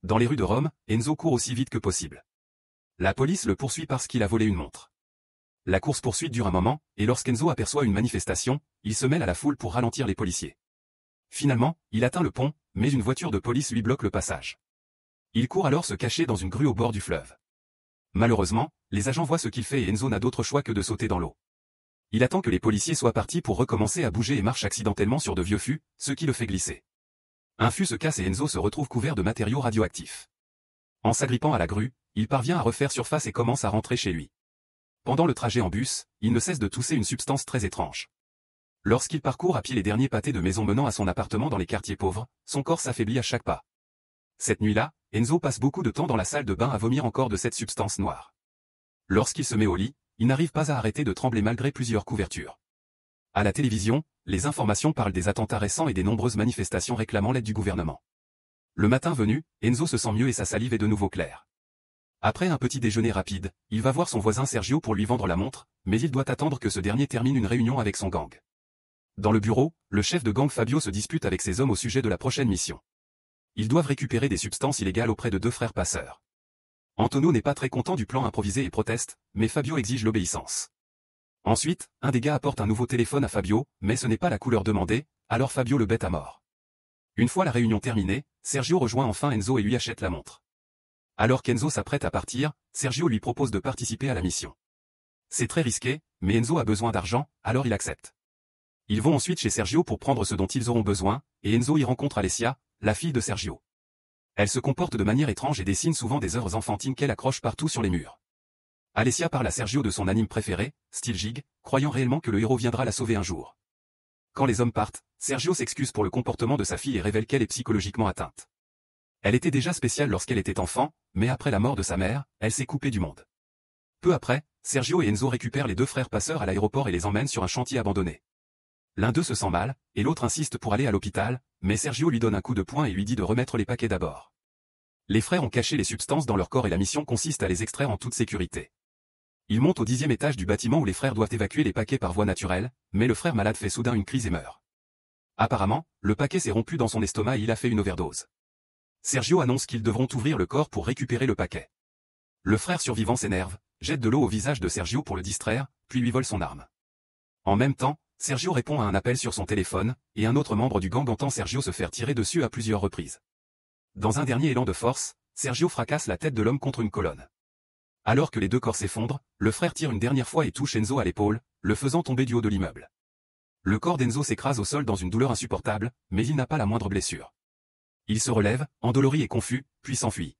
Dans les rues de Rome, Enzo court aussi vite que possible. La police le poursuit parce qu'il a volé une montre. La course-poursuite dure un moment, et lorsqu'Enzo aperçoit une manifestation, il se mêle à la foule pour ralentir les policiers. Finalement, il atteint le pont, mais une voiture de police lui bloque le passage. Il court alors se cacher dans une grue au bord du fleuve. Malheureusement, les agents voient ce qu'il fait et Enzo n'a d'autre choix que de sauter dans l'eau. Il attend que les policiers soient partis pour recommencer à bouger et marche accidentellement sur de vieux fûts, ce qui le fait glisser. Un fût se casse et Enzo se retrouve couvert de matériaux radioactifs. En s'agrippant à la grue, il parvient à refaire surface et commence à rentrer chez lui. Pendant le trajet en bus, il ne cesse de tousser une substance très étrange. Lorsqu'il parcourt à pied les derniers pâtés de maisons menant à son appartement dans les quartiers pauvres, son corps s'affaiblit à chaque pas. Cette nuit-là, Enzo passe beaucoup de temps dans la salle de bain à vomir encore de cette substance noire. Lorsqu'il se met au lit, il n'arrive pas à arrêter de trembler malgré plusieurs couvertures. À la télévision, les informations parlent des attentats récents et des nombreuses manifestations réclamant l'aide du gouvernement. Le matin venu, Enzo se sent mieux et sa salive est de nouveau claire. Après un petit déjeuner rapide, il va voir son voisin Sergio pour lui vendre la montre, mais il doit attendre que ce dernier termine une réunion avec son gang. Dans le bureau, le chef de gang Fabio se dispute avec ses hommes au sujet de la prochaine mission. Ils doivent récupérer des substances illégales auprès de deux frères passeurs. Antonio n'est pas très content du plan improvisé et proteste, mais Fabio exige l'obéissance. Ensuite, un des gars apporte un nouveau téléphone à Fabio, mais ce n'est pas la couleur demandée, alors Fabio le bête à mort. Une fois la réunion terminée, Sergio rejoint enfin Enzo et lui achète la montre. Alors qu'Enzo s'apprête à partir, Sergio lui propose de participer à la mission. C'est très risqué, mais Enzo a besoin d'argent, alors il accepte. Ils vont ensuite chez Sergio pour prendre ce dont ils auront besoin, et Enzo y rencontre Alessia, la fille de Sergio. Elle se comporte de manière étrange et dessine souvent des œuvres enfantines qu'elle accroche partout sur les murs. Alessia parle à Sergio de son anime préféré, Steel Jig, croyant réellement que le héros viendra la sauver un jour. Quand les hommes partent, Sergio s'excuse pour le comportement de sa fille et révèle qu'elle est psychologiquement atteinte. Elle était déjà spéciale lorsqu'elle était enfant, mais après la mort de sa mère, elle s'est coupée du monde. Peu après, Sergio et Enzo récupèrent les deux frères passeurs à l'aéroport et les emmènent sur un chantier abandonné. L'un d'eux se sent mal, et l'autre insiste pour aller à l'hôpital, mais Sergio lui donne un coup de poing et lui dit de remettre les paquets d'abord. Les frères ont caché les substances dans leur corps et la mission consiste à les extraire en toute sécurité. Ils montent au 10e étage du bâtiment où les frères doivent évacuer les paquets par voie naturelle, mais le frère malade fait soudain une crise et meurt. Apparemment, le paquet s'est rompu dans son estomac et il a fait une overdose. Sergio annonce qu'ils devront ouvrir le corps pour récupérer le paquet. Le frère survivant s'énerve, jette de l'eau au visage de Sergio pour le distraire, puis lui vole son arme. En même temps, Sergio répond à un appel sur son téléphone, et un autre membre du gang entend Sergio se faire tirer dessus à plusieurs reprises. Dans un dernier élan de force, Sergio fracasse la tête de l'homme contre une colonne. Alors que les deux corps s'effondrent, le frère tire une dernière fois et touche Enzo à l'épaule, le faisant tomber du haut de l'immeuble. Le corps d'Enzo s'écrase au sol dans une douleur insupportable, mais il n'a pas la moindre blessure. Il se relève, endolori et confus, puis s'enfuit.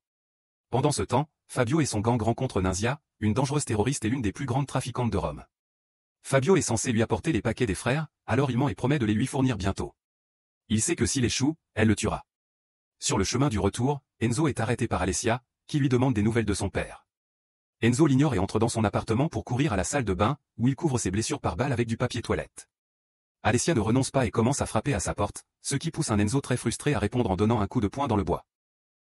Pendant ce temps, Fabio et son gang rencontrent Nunzia, une dangereuse terroriste et l'une des plus grandes trafiquantes de Rome. Fabio est censé lui apporter les paquets des frères, alors il ment et promet de les lui fournir bientôt. Il sait que s'il échoue, elle le tuera. Sur le chemin du retour, Enzo est arrêté par Alessia, qui lui demande des nouvelles de son père. Enzo l'ignore et entre dans son appartement pour courir à la salle de bain, où il couvre ses blessures par balles avec du papier toilette. Alessia ne renonce pas et commence à frapper à sa porte, ce qui pousse un Enzo très frustré à répondre en donnant un coup de poing dans le bois.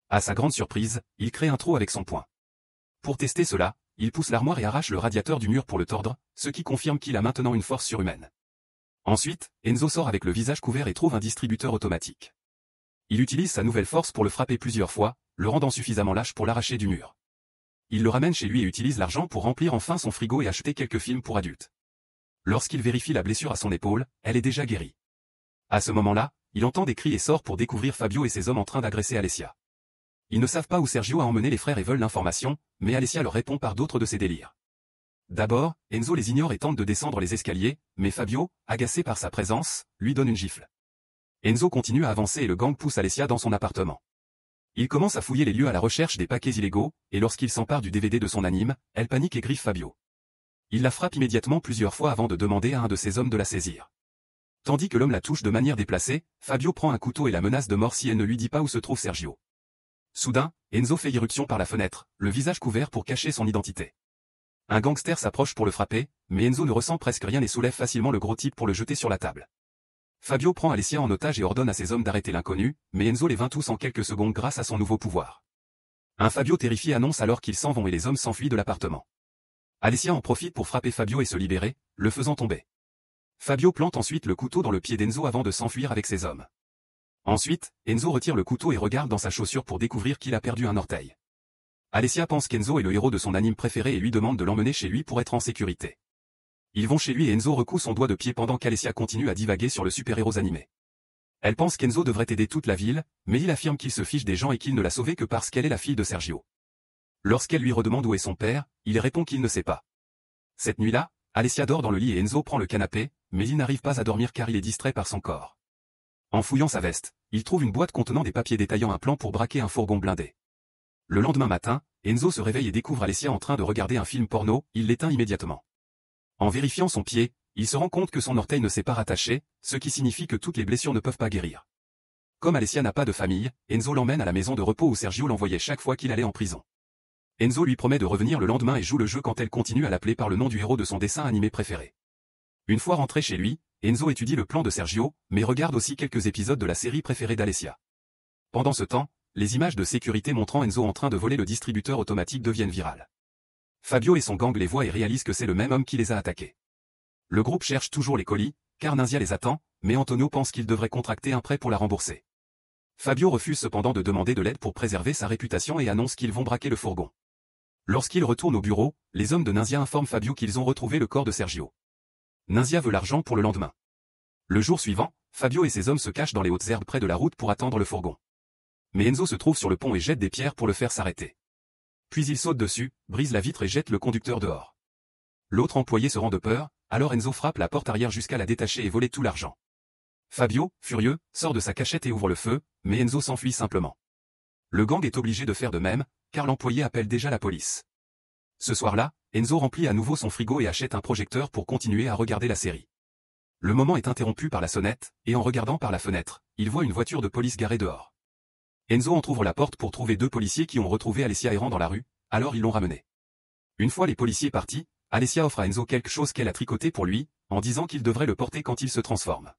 À sa grande surprise, il crée un trou avec son poing. Pour tester cela, il pousse l'armoire et arrache le radiateur du mur pour le tordre, ce qui confirme qu'il a maintenant une force surhumaine. Ensuite, Enzo sort avec le visage couvert et trouve un distributeur automatique. Il utilise sa nouvelle force pour le frapper plusieurs fois, le rendant suffisamment lâche pour l'arracher du mur. Il le ramène chez lui et utilise l'argent pour remplir enfin son frigo et acheter quelques films pour adultes. Lorsqu'il vérifie la blessure à son épaule, elle est déjà guérie. À ce moment-là, il entend des cris et sort pour découvrir Fabio et ses hommes en train d'agresser Alessia. Ils ne savent pas où Sergio a emmené les frères et veulent l'information, mais Alessia leur répond par d'autres de ses délires. D'abord, Enzo les ignore et tente de descendre les escaliers, mais Fabio, agacé par sa présence, lui donne une gifle. Enzo continue à avancer et le gang pousse Alessia dans son appartement. Il commence à fouiller les lieux à la recherche des paquets illégaux, et lorsqu'il s'empare du DVD de son anime, elle panique et griffe Fabio. Il la frappe immédiatement plusieurs fois avant de demander à un de ses hommes de la saisir. Tandis que l'homme la touche de manière déplacée, Fabio prend un couteau et la menace de mort si elle ne lui dit pas où se trouve Sergio. Soudain, Enzo fait irruption par la fenêtre, le visage couvert pour cacher son identité. Un gangster s'approche pour le frapper, mais Enzo ne ressent presque rien et soulève facilement le gros type pour le jeter sur la table. Fabio prend Alessia en otage et ordonne à ses hommes d'arrêter l'inconnu, mais Enzo les vainc tous en quelques secondes grâce à son nouveau pouvoir. Un Fabio terrifié annonce alors qu'ils s'en vont et les hommes s'enfuient de l'appartement. Alessia en profite pour frapper Fabio et se libérer, le faisant tomber. Fabio plante ensuite le couteau dans le pied d'Enzo avant de s'enfuir avec ses hommes. Ensuite, Enzo retire le couteau et regarde dans sa chaussure pour découvrir qu'il a perdu un orteil. Alessia pense qu'Enzo est le héros de son anime préféré et lui demande de l'emmener chez lui pour être en sécurité. Ils vont chez lui et Enzo recoue son doigt de pied pendant qu'Alessia continue à divaguer sur le super-héros animé. Elle pense qu'Enzo devrait aider toute la ville, mais il affirme qu'il se fiche des gens et qu'il ne l'a sauvée que parce qu'elle est la fille de Sergio. Lorsqu'elle lui redemande où est son père, il répond qu'il ne sait pas. Cette nuit-là, Alessia dort dans le lit et Enzo prend le canapé, mais il n'arrive pas à dormir car il est distrait par son corps. En fouillant sa veste, il trouve une boîte contenant des papiers détaillant un plan pour braquer un fourgon blindé. Le lendemain matin, Enzo se réveille et découvre Alessia en train de regarder un film porno, il l'éteint immédiatement. En vérifiant son pied, il se rend compte que son orteil ne s'est pas rattaché, ce qui signifie que toutes les blessures ne peuvent pas guérir. Comme Alessia n'a pas de famille, Enzo l'emmène à la maison de repos où Sergio l'envoyait chaque fois qu'il allait en prison. Enzo lui promet de revenir le lendemain et joue le jeu quand elle continue à l'appeler par le nom du héros de son dessin animé préféré. Une fois rentré chez lui, Enzo étudie le plan de Sergio, mais regarde aussi quelques épisodes de la série préférée d'Alessia. Pendant ce temps, les images de sécurité montrant Enzo en train de voler le distributeur automatique deviennent virales. Fabio et son gang les voient et réalisent que c'est le même homme qui les a attaqués. Le groupe cherche toujours les colis, car Nunzia les attend, mais Antonio pense qu'il devrait contracter un prêt pour la rembourser. Fabio refuse cependant de demander de l'aide pour préserver sa réputation et annonce qu'ils vont braquer le fourgon. Lorsqu'ils retournent au bureau, les hommes de Nunzia informent Fabio qu'ils ont retrouvé le corps de Sergio. Nunzia veut l'argent pour le lendemain. Le jour suivant, Fabio et ses hommes se cachent dans les hautes herbes près de la route pour attendre le fourgon. Mais Enzo se trouve sur le pont et jette des pierres pour le faire s'arrêter. Puis il saute dessus, brise la vitre et jette le conducteur dehors. L'autre employé se rend de peur, alors Enzo frappe la porte arrière jusqu'à la détacher et voler tout l'argent. Fabio, furieux, sort de sa cachette et ouvre le feu, mais Enzo s'enfuit simplement. Le gang est obligé de faire de même, car l'employé appelle déjà la police. Ce soir-là, Enzo remplit à nouveau son frigo et achète un projecteur pour continuer à regarder la série. Le moment est interrompu par la sonnette, et en regardant par la fenêtre, il voit une voiture de police garée dehors. Enzo entrouvre la porte pour trouver deux policiers qui ont retrouvé Alessia errant dans la rue, alors ils l'ont ramenée. Une fois les policiers partis, Alessia offre à Enzo quelque chose qu'elle a tricoté pour lui, en disant qu'il devrait le porter quand il se transforme.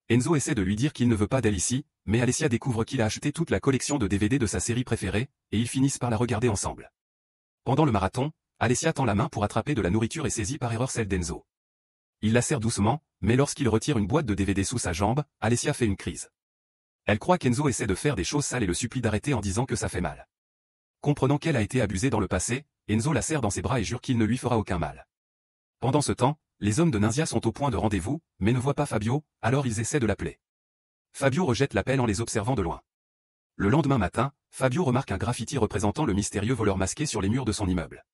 Enzo essaie de lui dire qu'il ne veut pas d'elle ici, mais Alessia découvre qu'il a acheté toute la collection de DVD de sa série préférée, et ils finissent par la regarder ensemble. Pendant le marathon, Alessia tend la main pour attraper de la nourriture et saisit par erreur celle d'Enzo. Il la serre doucement, mais lorsqu'il retire une boîte de DVD sous sa jambe, Alessia fait une crise. Elle croit qu'Enzo essaie de faire des choses sales et le supplie d'arrêter en disant que ça fait mal. Comprenant qu'elle a été abusée dans le passé, Enzo la serre dans ses bras et jure qu'il ne lui fera aucun mal. Pendant ce temps, les hommes de Nunzia sont au point de rendez-vous, mais ne voient pas Fabio, alors ils essaient de l'appeler. Fabio rejette l'appel en les observant de loin. Le lendemain matin, Fabio remarque un graffiti représentant le mystérieux voleur masqué sur les murs de son immeuble.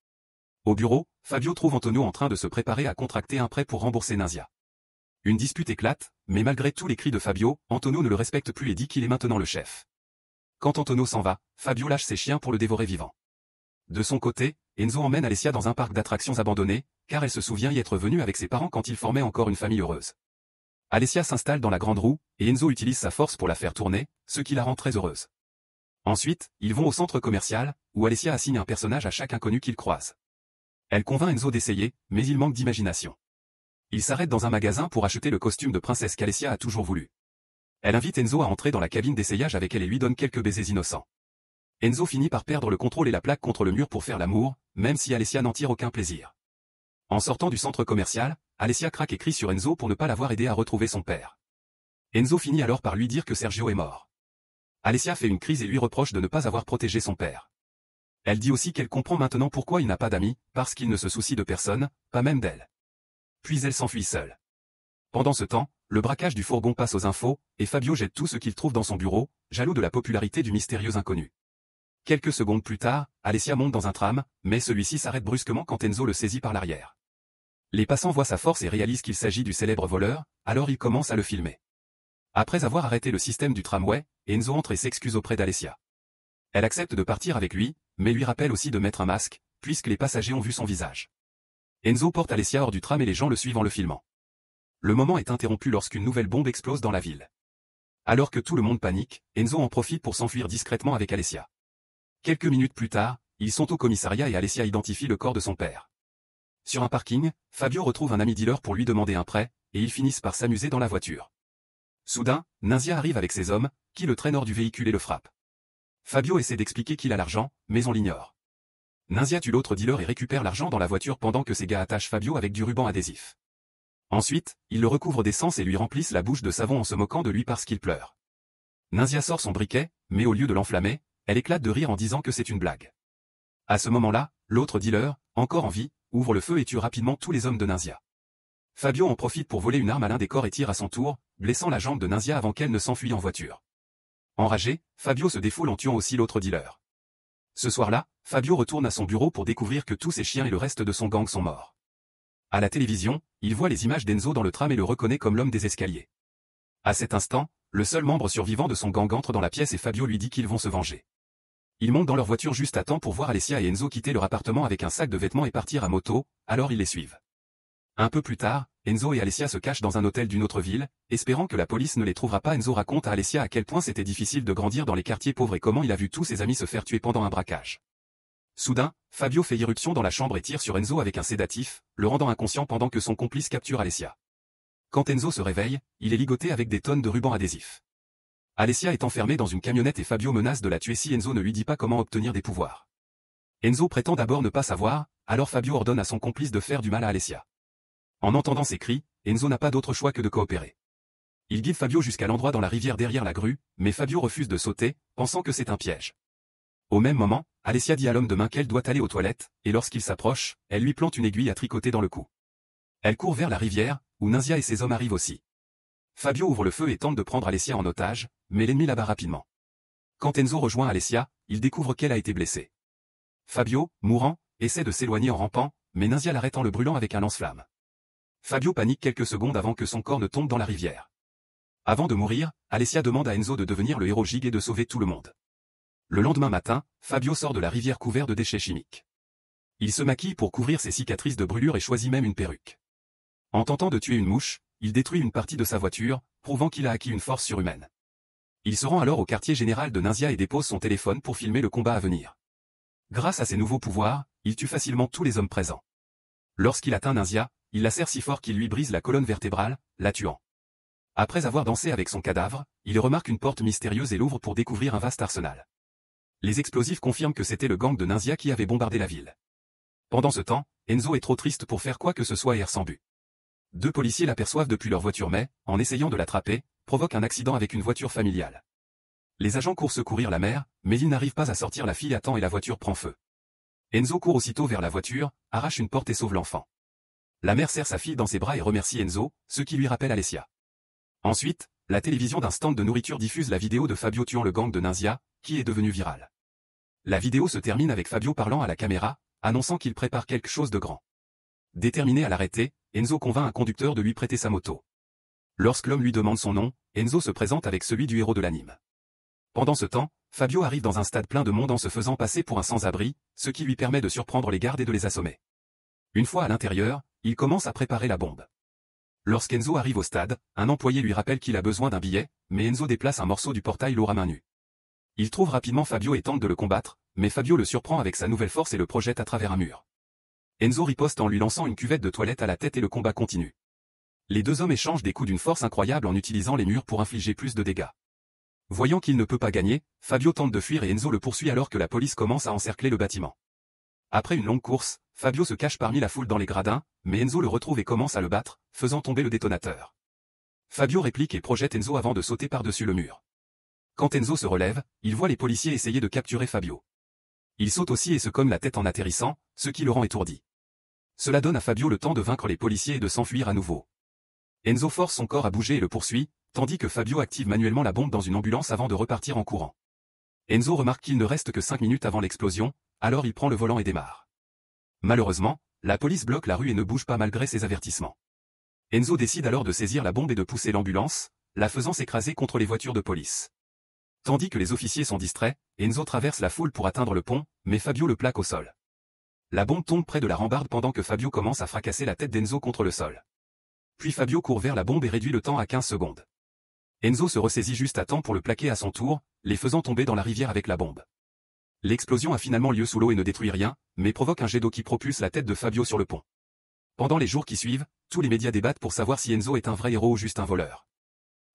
Au bureau, Fabio trouve Antonio en train de se préparer à contracter un prêt pour rembourser Nunzia. Une dispute éclate, mais malgré tous les cris de Fabio, Antonio ne le respecte plus et dit qu'il est maintenant le chef. Quand Antonio s'en va, Fabio lâche ses chiens pour le dévorer vivant. De son côté, Enzo emmène Alessia dans un parc d'attractions abandonné, car elle se souvient y être venue avec ses parents quand ils formaient encore une famille heureuse. Alessia s'installe dans la grande roue, et Enzo utilise sa force pour la faire tourner, ce qui la rend très heureuse. Ensuite, ils vont au centre commercial, où Alessia assigne un personnage à chaque inconnu qu'ils croisent. Elle convainc Enzo d'essayer, mais il manque d'imagination. Il s'arrête dans un magasin pour acheter le costume de princesse qu'Alessia a toujours voulu. Elle invite Enzo à entrer dans la cabine d'essayage avec elle et lui donne quelques baisers innocents. Enzo finit par perdre le contrôle et la plaque contre le mur pour faire l'amour, même si Alessia n'en tire aucun plaisir. En sortant du centre commercial, Alessia craque et crie sur Enzo pour ne pas l'avoir aidé à retrouver son père. Enzo finit alors par lui dire que Sergio est mort. Alessia fait une crise et lui reproche de ne pas avoir protégé son père. Elle dit aussi qu'elle comprend maintenant pourquoi il n'a pas d'amis, parce qu'il ne se soucie de personne, pas même d'elle. Puis elle s'enfuit seule. Pendant ce temps, le braquage du fourgon passe aux infos, et Fabio jette tout ce qu'il trouve dans son bureau, jaloux de la popularité du mystérieux inconnu. Quelques secondes plus tard, Alessia monte dans un tram, mais celui-ci s'arrête brusquement quand Enzo le saisit par l'arrière. Les passants voient sa force et réalisent qu'il s'agit du célèbre voleur, alors ils commencent à le filmer. Après avoir arrêté le système du tramway, Enzo entre et s'excuse auprès d'Alessia. Elle accepte de partir avec lui, mais lui rappelle aussi de mettre un masque, puisque les passagers ont vu son visage. Enzo porte Alessia hors du tram et les gens le suivent en le filmant. Le moment est interrompu lorsqu'une nouvelle bombe explose dans la ville. Alors que tout le monde panique, Enzo en profite pour s'enfuir discrètement avec Alessia. Quelques minutes plus tard, ils sont au commissariat et Alessia identifie le corps de son père. Sur un parking, Fabio retrouve un ami dealer pour lui demander un prêt, et ils finissent par s'amuser dans la voiture. Soudain, Nunzia arrive avec ses hommes, qui le traînent hors du véhicule et le frappent. Fabio essaie d'expliquer qu'il a l'argent, mais on l'ignore. Nunzia tue l'autre dealer et récupère l'argent dans la voiture pendant que ses gars attachent Fabio avec du ruban adhésif. Ensuite, ils le recouvrent d'essence et lui remplissent la bouche de savon en se moquant de lui parce qu'il pleure. Nunzia sort son briquet, mais au lieu de l'enflammer, elle éclate de rire en disant que c'est une blague. À ce moment-là, l'autre dealer, encore en vie, ouvre le feu et tue rapidement tous les hommes de Nunzia. Fabio en profite pour voler une arme à l'un des corps et tire à son tour, blessant la jambe de Nunzia avant qu'elle ne s'enfuie en voiture. Enragé, Fabio se défoule en tuant aussi l'autre dealer. Ce soir-là, Fabio retourne à son bureau pour découvrir que tous ses chiens et le reste de son gang sont morts. À la télévision, il voit les images d'Enzo dans le tram et le reconnaît comme l'homme des escaliers. À cet instant, le seul membre survivant de son gang entre dans la pièce et Fabio lui dit qu'ils vont se venger. Ils montent dans leur voiture juste à temps pour voir Alessia et Enzo quitter leur appartement avec un sac de vêtements et partir à moto, alors ils les suivent. Un peu plus tard, Enzo et Alessia se cachent dans un hôtel d'une autre ville, espérant que la police ne les trouvera pas. Enzo raconte à Alessia à quel point c'était difficile de grandir dans les quartiers pauvres et comment il a vu tous ses amis se faire tuer pendant un braquage. Soudain, Fabio fait irruption dans la chambre et tire sur Enzo avec un sédatif, le rendant inconscient pendant que son complice capture Alessia. Quand Enzo se réveille, il est ligoté avec des tonnes de rubans adhésifs. Alessia est enfermée dans une camionnette et Fabio menace de la tuer si Enzo ne lui dit pas comment obtenir des pouvoirs. Enzo prétend d'abord ne pas savoir, alors Fabio ordonne à son complice de faire du mal à Alessia. En entendant ces cris, Enzo n'a pas d'autre choix que de coopérer. Il guide Fabio jusqu'à l'endroit dans la rivière derrière la grue, mais Fabio refuse de sauter, pensant que c'est un piège. Au même moment, Alessia dit à l'homme de main qu'elle doit aller aux toilettes, et lorsqu'il s'approche, elle lui plante une aiguille à tricoter dans le cou. Elle court vers la rivière, où Nunzia et ses hommes arrivent aussi. Fabio ouvre le feu et tente de prendre Alessia en otage, mais l'ennemi l'abat rapidement. Quand Enzo rejoint Alessia, il découvre qu'elle a été blessée. Fabio, mourant, essaie de s'éloigner en rampant, mais Nunzia l'arrête en le brûlant avec un lance-flamme. Fabio panique quelques secondes avant que son corps ne tombe dans la rivière. Avant de mourir, Alessia demande à Enzo de devenir le héros gigue et de sauver tout le monde. Le lendemain matin, Fabio sort de la rivière couvert de déchets chimiques. Il se maquille pour couvrir ses cicatrices de brûlure et choisit même une perruque. En tentant de tuer une mouche, il détruit une partie de sa voiture, prouvant qu'il a acquis une force surhumaine. Il se rend alors au quartier général de Nunzia et dépose son téléphone pour filmer le combat à venir. Grâce à ses nouveaux pouvoirs, il tue facilement tous les hommes présents. Lorsqu'il atteint Nunzia, il la serre si fort qu'il lui brise la colonne vertébrale, la tuant. Après avoir dansé avec son cadavre, il remarque une porte mystérieuse et l'ouvre pour découvrir un vaste arsenal. Les explosifs confirment que c'était le gang de Nunzia qui avait bombardé la ville. Pendant ce temps, Enzo est trop triste pour faire quoi que ce soit et erre sans but. Deux policiers l'aperçoivent depuis leur voiture mais, en essayant de l'attraper, provoquent un accident avec une voiture familiale. Les agents courent secourir la mère, mais ils n'arrivent pas à sortir la fille à temps et la voiture prend feu. Enzo court aussitôt vers la voiture, arrache une porte et sauve l'enfant. La mère serre sa fille dans ses bras et remercie Enzo, ce qui lui rappelle Alessia. Ensuite, la télévision d'un stand de nourriture diffuse la vidéo de Fabio tuant le gang de Nunzia, qui est devenue virale. La vidéo se termine avec Fabio parlant à la caméra, annonçant qu'il prépare quelque chose de grand. Déterminé à l'arrêter, Enzo convainc un conducteur de lui prêter sa moto. Lorsque l'homme lui demande son nom, Enzo se présente avec celui du héros de l'anime. Pendant ce temps, Fabio arrive dans un stade plein de monde en se faisant passer pour un sans-abri, ce qui lui permet de surprendre les gardes et de les assommer. Une fois à l'intérieur, il commence à préparer la bombe. Lorsqu'Enzo arrive au stade, un employé lui rappelle qu'il a besoin d'un billet, mais Enzo déplace un morceau du portail lourd à main nue. Il trouve rapidement Fabio et tente de le combattre, mais Fabio le surprend avec sa nouvelle force et le projette à travers un mur. Enzo riposte en lui lançant une cuvette de toilette à la tête et le combat continue. Les deux hommes échangent des coups d'une force incroyable en utilisant les murs pour infliger plus de dégâts. Voyant qu'il ne peut pas gagner, Fabio tente de fuir et Enzo le poursuit alors que la police commence à encercler le bâtiment. Après une longue course, Fabio se cache parmi la foule dans les gradins, mais Enzo le retrouve et commence à le battre, faisant tomber le détonateur. Fabio réplique et projette Enzo avant de sauter par-dessus le mur. Quand Enzo se relève, il voit les policiers essayer de capturer Fabio. Il saute aussi et se cogne la tête en atterrissant, ce qui le rend étourdi. Cela donne à Fabio le temps de vaincre les policiers et de s'enfuir à nouveau. Enzo force son corps à bouger et le poursuit, tandis que Fabio active manuellement la bombe dans une ambulance avant de repartir en courant. Enzo remarque qu'il ne reste que 5 minutes avant l'explosion, alors il prend le volant et démarre. Malheureusement, la police bloque la rue et ne bouge pas malgré ses avertissements. Enzo décide alors de saisir la bombe et de pousser l'ambulance, la faisant s'écraser contre les voitures de police. Tandis que les officiers sont distraits, Enzo traverse la foule pour atteindre le pont, mais Fabio le plaque au sol. La bombe tombe près de la rambarde pendant que Fabio commence à fracasser la tête d'Enzo contre le sol. Puis Fabio court vers la bombe et réduit le temps à 15 secondes. Enzo se ressaisit juste à temps pour le plaquer à son tour, les faisant tomber dans la rivière avec la bombe. L'explosion a finalement lieu sous l'eau et ne détruit rien, mais provoque un jet d'eau qui propulse la tête de Fabio sur le pont. Pendant les jours qui suivent, tous les médias débattent pour savoir si Enzo est un vrai héros ou juste un voleur.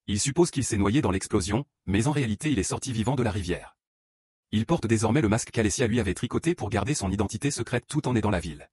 Ils supposent qu'il s'est noyé dans l'explosion, mais en réalité il est sorti vivant de la rivière. Il porte désormais le masque qu'Alessia lui avait tricoté pour garder son identité secrète tout en aidant la ville.